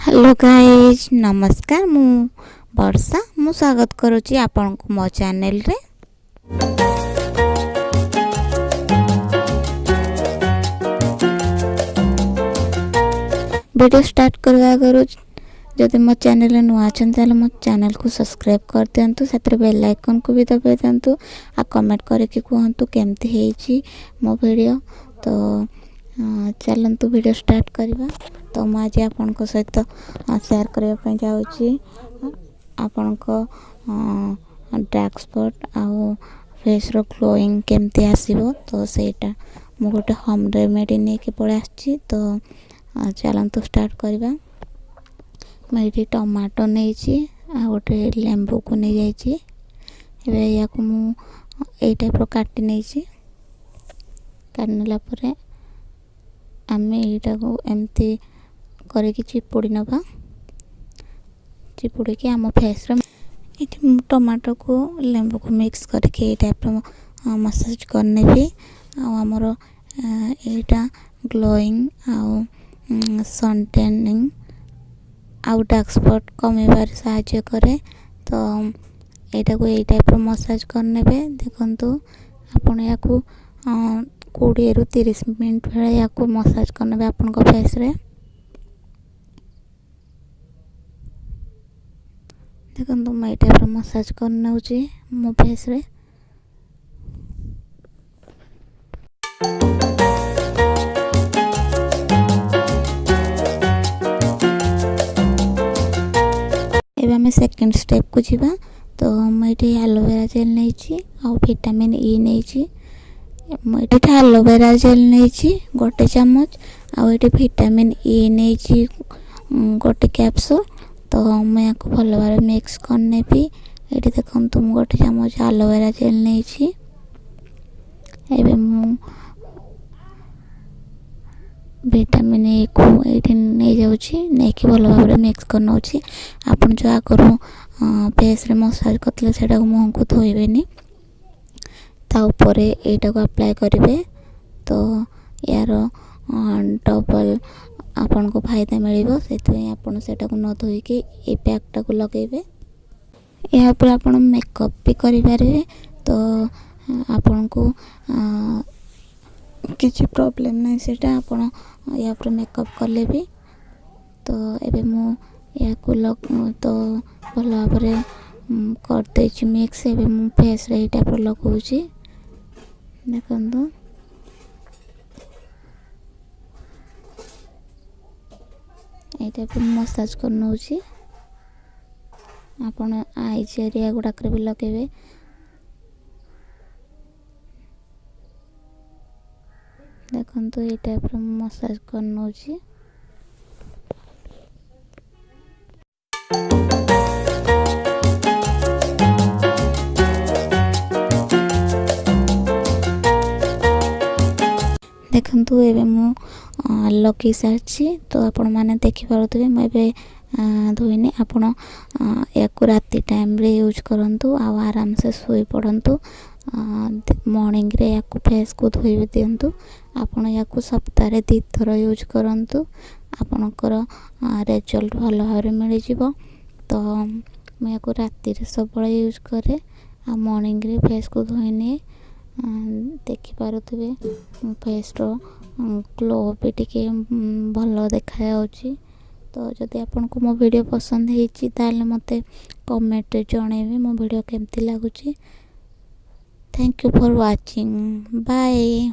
Hello guys नमस्कार मु वर्षा मु स्वागत करुच्ची आपण को मो चैनल रे। वीडियो स्टार्ट करवा करू जदि मो चैनल नुआ अच्छा मो चैनल को सब्सक्राइब कर दिंतु से बेल आइकन को भी दबाई दिंतु आ कमेंट करके कहतु केमती है मो वीडियो। तो चलतु वीडियो स्टार्ट करवा। तो मुझे आज आपण सहित शेयर करने जाऊँगी आपण डार्क स्पॉट आउ फेस रो ग्लोइंग केमती आसीबो। तो सेटा मु गोटे होम रेमेडी नहीं के पड़े आछि। तो चलतु स्टार्ट करवा। मैं टमाटो नहीं आ गोटे लेंबू को नहीं जाइए या मुझे टाइप काटी नहीं काटनेला आम यहाँ को एमती करके चिपुड़ी नवा चिपुड़ी के आम फेस टमाटो को लेंबू को मिक्स करके ये टाइप मसाज करने भी आमर यहाँ ग्लोइंग आउ सन टैनिंग आउ डार्क स्पॉट कमेबार साहाय्य करे। तो यहाँ को ये टाइप मसाज करने देखु आपण या 20 ରୁ 30 मिनट बेले या मसाज करने आपण फेस रे देखो मैं टाइप मसाज करने मो फेस रे। एबे हमें सेकंड स्टेप को जीवा। तो मैं एलोवेरा जेल नहीं आउ विटामिन ई नहीं मुझे एलोवेरा जेल नहीं गोटे चम्मच आउ विटामिन ई नहीं गोटे कैप्सूल। तो मैं या भल भाव मिक्स करने भी ये देखो तुम गोटे चम्मच एलोवेरा जेल नहीं एवं मु विटामिन ए को ये नहीं जाऊँगी नहीं कि भल भाव मिक्स करना आप जो आगुरी फेस रे मसाज करते से मुँह को धोबे ताऊपर यहाँ को अप्लाई करेंगे। तो यार डबल आपन को फायदा मिल से न धोईकी ये पैकटा को लगेबे या पर आप मेकअप भी करें। तो आपन को किसी प्रॉब्लम नहीं सेटा आपन या पर मेकअप कले भी। तो एबे मु या को तो भल भाव करदे मिक्स एबे मु फेस रे टाइप लगाऊँ देखु ये टाइप मसाज करनौ आपण आईज एरिया गुड़ाक भी लगेबे। देखो ये टाइप मसाज करनौ देखु एवं मु लगे सारी। तो आपण मैंने देखिपे मुझे धोईनी आपण या राति टाइम रे यूज करूँ आराम से सोई पड़तु मॉर्निंग रे या फेस को धोई भी दिंतु आपण या सप्ताह 2 थर यूज करूँ आपणकर रिजल्ट भल भाव मिल जाव। तो मुझे राति सब यूज करे आ मॉर्निंग रे फेस को धोईनी देखिपे फेस रो ग्लो भी टिके भल देखा जाउची। तो जदि आपन को मो वीडियो पसंद होईची ताले मते कमेंट रे जणेबे मो वीडियो केमती लागुची। Thank you for watching bye.